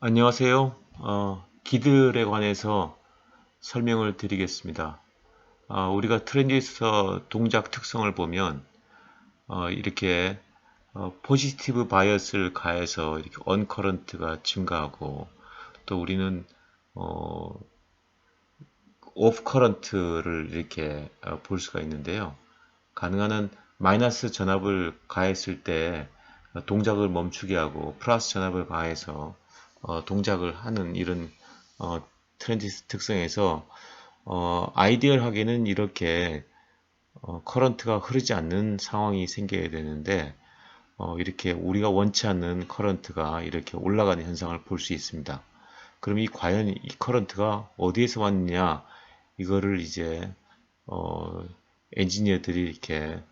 안녕하세요. 기들에 관해서 설명을 드리겠습니다. 우리가 트랜지스터 동작 특성을 보면 이렇게 포지티브 바이어스를 가해서 이렇게 언커런트가 증가하고, 또 우리는 어, 오프 커런트를 이렇게 볼 수가 있는데요. 가능한 한 마이너스 전압을 가했을 때 동작을 멈추게 하고, 플러스 전압을 가해서 동작을 하는 이런 어, 트랜지스 특성에서 아이디얼하게는 이렇게 커런트가 흐르지 않는 상황이 생겨야 되는데, 이렇게 우리가 원치 않는 커런트가 이렇게 올라가는 현상을 볼 수 있습니다. 그럼 과연 이 커런트가 어디에서 왔느냐, 이거를 이제 어, 엔지니어들이 이렇게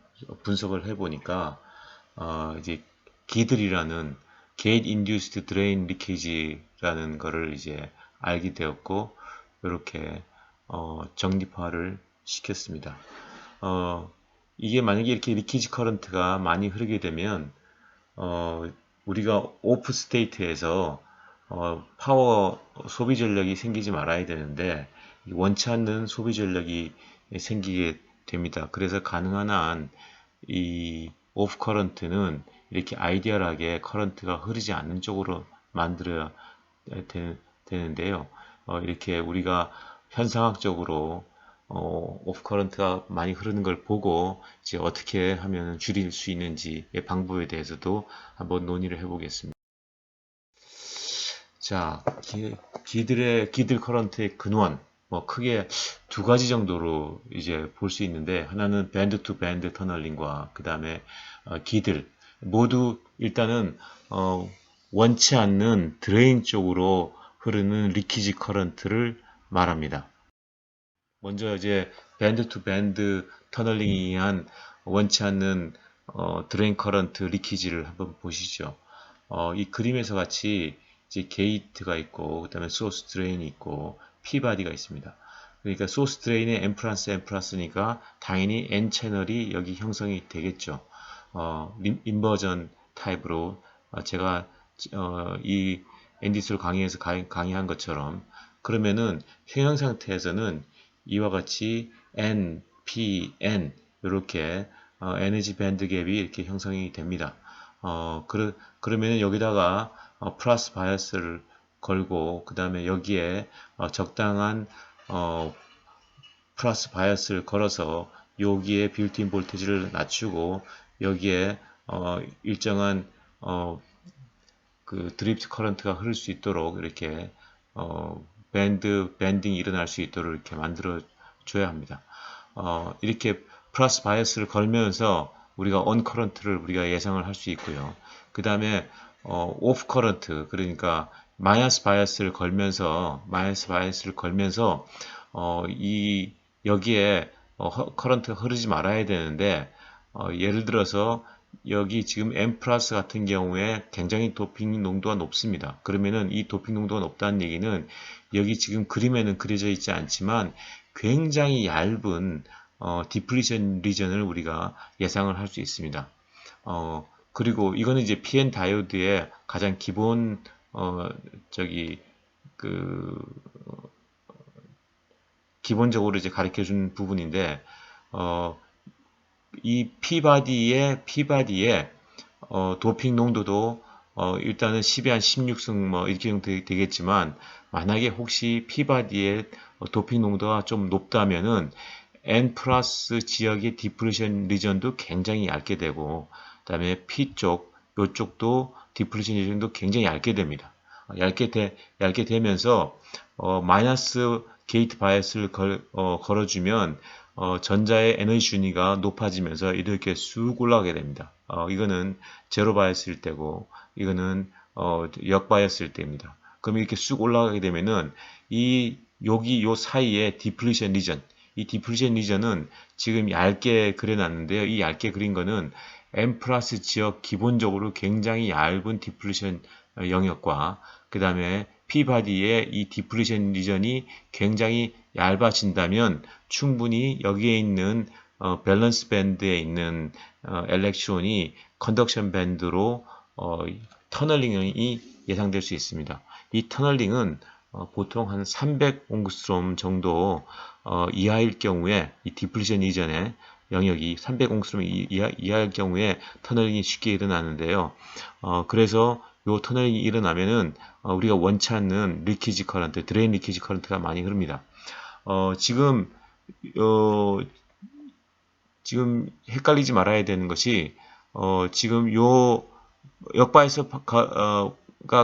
분석을 해보니까 이제 기들이라는 Gate Induced Drain Leakage라는 거를 이제 알게 되었고, 이렇게 정립화를 시켰습니다. 어, 이게 만약에 이렇게 리키지 커런트가 많이 흐르게 되면 우리가 오프 스테이트에서 파워 소비 전력이 생기지 말아야 되는데, 원치 않는 소비 전력이 생기게 됩니다. 그래서 가능한 한 이 오프 커런트는 이렇게 아이디얼하게 커런트가 흐르지 않는 쪽으로 만들어야 되는데요. 이렇게 우리가 현상학적으로 오프 커런트가 많이 흐르는 걸 보고 이제 어떻게 하면 줄일 수 있는지의 방법에 대해서도 한번 논의를 해보겠습니다. 자, 기들 커런트의 근원, 뭐 크게 두 가지 정도로 이제 볼 수 있는데, 하나는 밴드 투 밴드 터널링과 그 다음에 기들 모두 일단은 원치 않는 드레인 쪽으로 흐르는 리키지 커런트를 말합니다. 먼저 이제 밴드 투 밴드 터널링에 의한 원치 않는 드레인 커런트 리키지를 한번 보시죠. 이 그림에서 같이 이제 게이트가 있고, 그다음에 소스 드레인이 있고, P바디가 있습니다. 그러니까 소스 드레인에 N 플러스니까 당연히 N 채널이 여기 형성이 되겠죠. 인버전 타입으로 제가 이 앤디스를 강의해서 강의한 것처럼, 그러면은 평형 상태에서는 이와 같이 N, P, N 이렇게 에너지 밴드 갭이 이렇게 형성이 됩니다. 그러면 여기다가 플러스 바이어스를 걸고, 그 다음에 여기에 적당한 어, 플러스 바이어스를 걸어서 여기에 빌트인 볼테이지를 낮추고, 여기에 일정한 그 드리프트 커런트가 흐를 수 있도록 이렇게 밴딩이 일어날 수 있도록 이렇게 만들어 줘야 합니다. 이렇게 플러스 바이어스를 걸면서 우리가 언 커런트를 우리가 예상을 할 수 있고요. 그 다음에 오프 커런트, 그러니까 마이너스 바이어스를 걸면서 이 여기에 커런트가 흐르지 말아야 되는데, 예를 들어서 여기 지금 M 플러스 같은 경우에 굉장히 도핑 농도가 높습니다. 그러면은 이 도핑 농도가 높다는 얘기는 여기 지금 그림에는 그려져 있지 않지만 굉장히 얇은 디플리션 리전을 우리가 예상을 할 수 있습니다. 그리고 이거는 이제 PN 다이오드의 가장 기본 저기 그 기본적으로 이제 가르쳐 준 부분인데, 이 P바디의 도핑 농도도 일단은 10에 한 16승 뭐 이렇게 정도 되겠지만, 만약에 혹시 P바디의 도핑 농도가 좀 높다면은 N 플러스 지역의 디플레이션 리전도 굉장히 얇게 되고, 그다음에 P 쪽 요쪽도 디플레이션 리전도 굉장히 얇게 됩니다. 얇게 되면서 마이너스 게이트 바이어스를 걸어주면 전자의 에너지 준위가 높아지면서 이렇게 쑥 올라가게 됩니다. 이거는 제로 바이어스일 때고, 이거는 역 바이어스일 때입니다. 그럼 이렇게 쑥 올라가게 되면은 여기 요 사이에 디플리션 리전, 이 디플리션 리전은 지금 얇게 그려놨는데요. 이 얇게 그린 거는 M 플러스 지역 기본적으로 굉장히 얇은 디플리션 영역과, 그 다음에 P바디의 이 디플리션 리전이 굉장히 얇아진다면 충분히 여기에 있는 밸런스 밴드에 있는 엘렉트론이 컨덕션 밴드로 터널링이 예상될 수 있습니다. 이 터널링은 보통 한 300옹스트롬 정도 이하일 경우에 이 디플리션 이전의 영역이 300옹스트롬 이하일 경우에 터널링이 쉽게 일어나는데요. 그래서 요 터널링이 일어나면은 우리가 원치 않는 리키지 커런트, 드레인 리키지 커런트가 많이 흐릅니다. 지금 지금 헷갈리지 말아야 되는 것이 지금 요 역바이어스가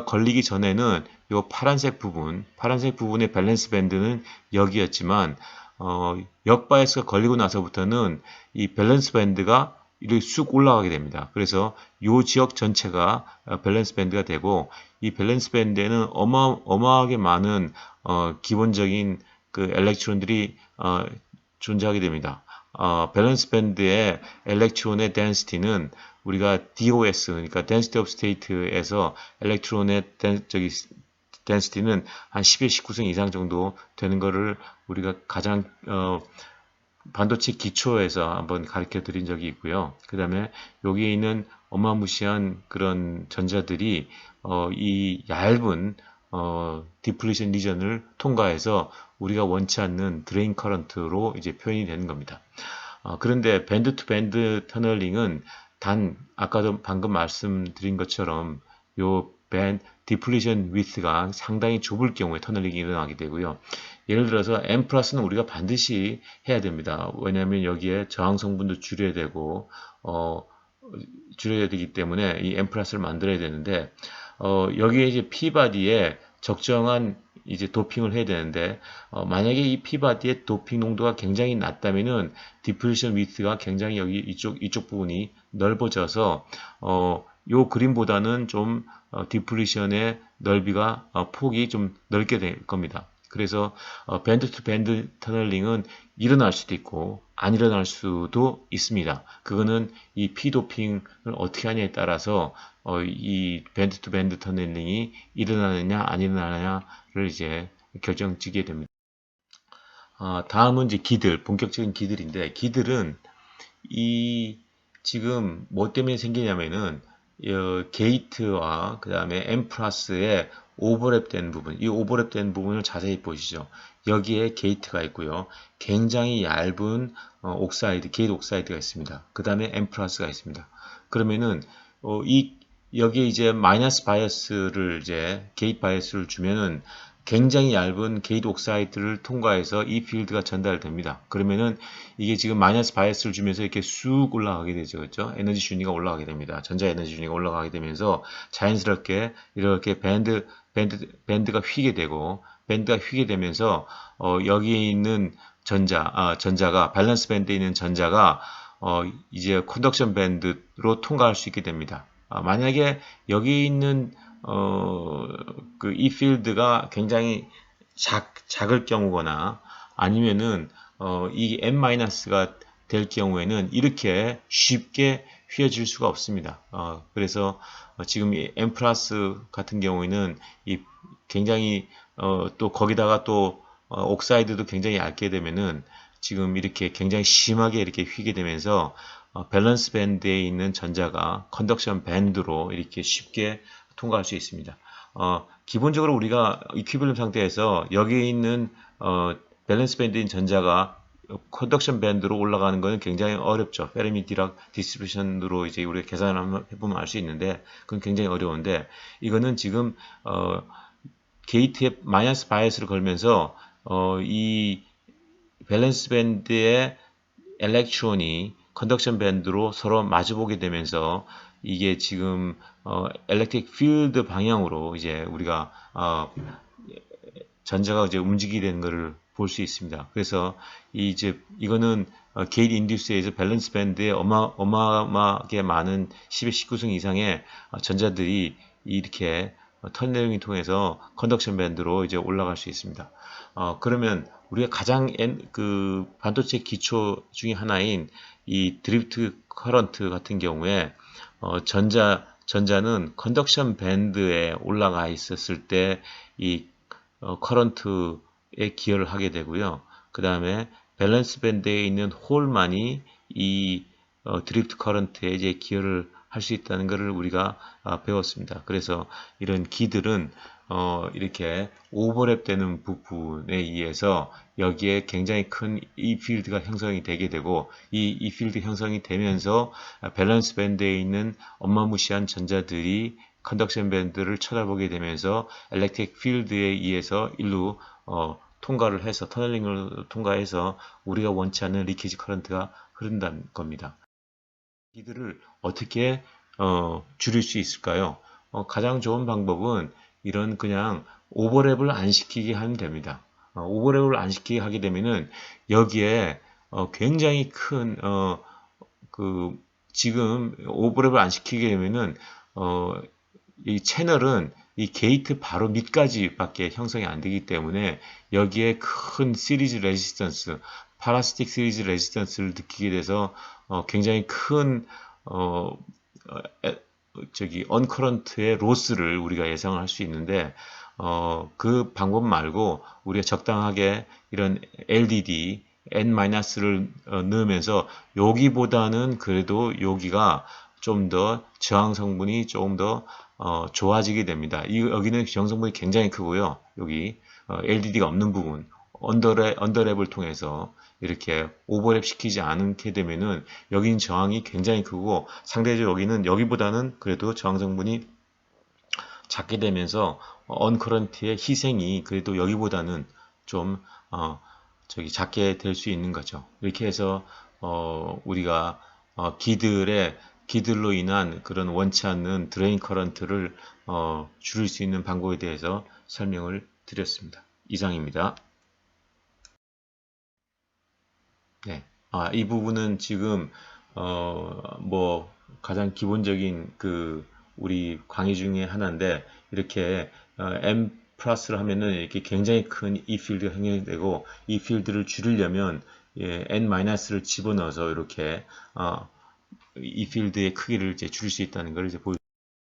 걸리기 전에는 요 파란색 부분의 밸런스 밴드는 여기였지만 역바이어스가 걸리고 나서부터는 이 밸런스 밴드가 이렇게 쑥 올라가게 됩니다. 그래서 요 지역 전체가 밸런스 밴드가 되고 이 밸런스 밴드에는 어마어마하게 많은 기본적인 그 엘렉트론들이 존재하게 됩니다. 밸런스 밴드의 엘렉트론의 덴시티는 우리가 DOS, 그러니까 density of state에서 엘렉트론의 덴시티는 한 10의 19승 이상 정도 되는 것을 우리가 가장 반도체 기초에서 한번 가르쳐 드린 적이 있고요. 그 다음에 여기에 있는 어마무시한 그런 전자들이 이 얇은 디플리션 리전을 통과해서 우리가 원치 않는 드레인 커런트로 이제 표현이 되는 겁니다. 그런데 밴드 투 밴드 터널링은 단 아까도 방금 말씀드린 것처럼 요 디플리션 위스가 상당히 좁을 경우에 터널링이 일어나게 되고요. 예를 들어서 M 플러스는 우리가 반드시 해야 됩니다. 왜냐하면 여기에 저항 성분도 줄여야 되고 줄여야 되기 때문에 이 M 플러스를 만들어야 되는데 여기에 이제 P바디에 적정한 이제 도핑을 해야 되는데 만약에 이 P바디의 도핑 농도가 굉장히 낮다면은 디플리션 위스가 굉장히 여기 이쪽 부분이 넓어져서 요 그림보다는 좀 디플리션의 넓이가 폭이 좀 넓게 될 겁니다. 그래서 밴드 투 밴드 터널링은 일어날 수도 있고 안 일어날 수도 있습니다. 그거는 이 P도핑을 어떻게 하냐에 따라서 이 밴드 투 밴드 터널링이 일어나느냐 안 일어나느냐를 이제 결정지게 됩니다. 다음은 이제 본격적인 기들인데, 기들은 이 지금 뭐 때문에 생기냐면은 게이트와 그 다음에 M 플러스의 오버랩된 부분, 이 오버랩된 부분을 자세히 보시죠. 여기에 게이트가 있고요. 굉장히 얇은 게이트 옥사이드가 있습니다. 그 다음에 M 플러스가 있습니다. 그러면은 여기에 이제 마이너스 바이어스를 이제 게이트 바이어스를 주면은 굉장히 얇은 게이트 옥사이드를 통과해서 이 필드가 전달됩니다. 그러면은 이게 지금 마이너스 바이어스를 주면서 이렇게 쑥 올라가게 되죠. 그렇죠? 에너지 준위가 올라가게 됩니다. 전자 에너지 준위가 올라가게 되면서 자연스럽게 이렇게 밴드가 휘게 되고, 밴드가 휘게 되면서 여기에 있는 전자가 밸런스 밴드에 있는 전자가 이제 컨덕션 밴드로 통과할 수 있게 됩니다. 만약에 여기 있는 이 필드가 굉장히 작을 경우거나 아니면은 이 n-가 될 경우에는 이렇게 쉽게 휘어질 수가 없습니다. 그래서 지금 이 n 플러스 같은 경우에는 이 굉장히 또 거기다가 또 옥사이드도 굉장히 얇게 되면은 지금 이렇게 굉장히 심하게 이렇게 휘게 되면서 밸런스 밴드에 있는 전자가 컨덕션 밴드로 이렇게 쉽게 통과할 수 있습니다. 기본적으로 우리가 이퀴블럼 상태에서 여기에 있는 밸런스 밴드인 전자가 컨덕션 밴드로 올라가는 것은 굉장히 어렵죠. 페르미 디락 디스트리뷰션으로 이제 우리가 계산을 한번 해보면 알 수 있는데 그건 굉장히 어려운데, 이거는 지금 게이트에 마이너스 바이어스를 걸면서 이 밸런스 밴드의 엘렉트론이 컨덕션 밴드로 서로 마주보게 되면서 이게 지금 엘렉트릭 필드 방향으로 이제 우리가 전자가 이제 움직이게 되는 것을 볼 수 있습니다. 그래서 이거는 게이트 인듀스에서 밸런스 밴드에 어마어마하게 많은 10의 19승 이상의 전자들이 이렇게 터널링을 통해서 컨덕션 밴드로 이제 올라갈 수 있습니다. 그러면 우리가 가장 반도체 기초 중에 하나인 이 드리프트 커런트 같은 경우에 전자는 컨덕션 밴드에 올라가 있었을 때 이 커런트에 기여를 하게 되고요. 그 다음에 밸런스 밴드에 있는 홀만이 이 드리프트 커런트에 이제 기여를 할 수 있다는 것을 우리가 배웠습니다. 그래서 이런 키들은 이렇게 오버랩 되는 부분에 의해서 여기에 굉장히 큰 이 필드가 형성이 되게 되고 이 필드 형성이 되면서 밸런스 밴드에 있는 어마무시한 전자들이 컨덕션 밴드를 쳐다보게 되면서 엘렉트릭 필드에 의해서 일루 통과를 해서 터널링을 통과해서 우리가 원치 않는 리키지 커런트가 흐른다는 겁니다. 이들을 어떻게 줄일 수 있을까요? 가장 좋은 방법은 이런 그냥 오버랩을 안 시키게 하면 됩니다. 오버랩을 안 시키게 하게 되면은 여기에 굉장히 큰 지금 오버랩을 안 시키게 되면은 이 채널은 이 게이트 바로 밑까지밖에 형성이 안 되기 때문에 여기에 큰 시리즈 레지스턴스, 파라시틱 시리즈 레지스턴스를 느끼게 돼서 굉장히 큰 언커런트의 로스를 우리가 예상을 할 수 있는데 그 방법 말고 우리가 적당하게 이런 LDD N-를 넣으면서 여기보다는 그래도 여기가 좀 더 저항 성분이 조금 더 좋아지게 됩니다. 여기는 저항 성분이 굉장히 크고요. 여기 LDD가 없는 부분 언더랩을 통해서 이렇게 오버랩 시키지 않게 되면은 여기는 저항이 굉장히 크고 상대적으로 여기보다는 그래도 저항 성분이 작게 되면서 언커런트의 희생이 그래도 여기보다는 좀 작게 될 수 있는 거죠. 이렇게 해서 우리가 기들로 인한 그런 원치 않는 드레인 커런트를 줄일 수 있는 방법에 대해서 설명을 드렸습니다. 이상입니다. 네. 이 부분은 지금 가장 기본적인 우리 강의 중에 하나인데 이렇게 M 플러스를 하면은 이렇게 굉장히 큰 E 필드가 형성되고 이 필드를 줄이려면 N 마이너스를 집어넣어서 이렇게 이 필드의 크기를 이제 줄일 수 있다는 걸 이제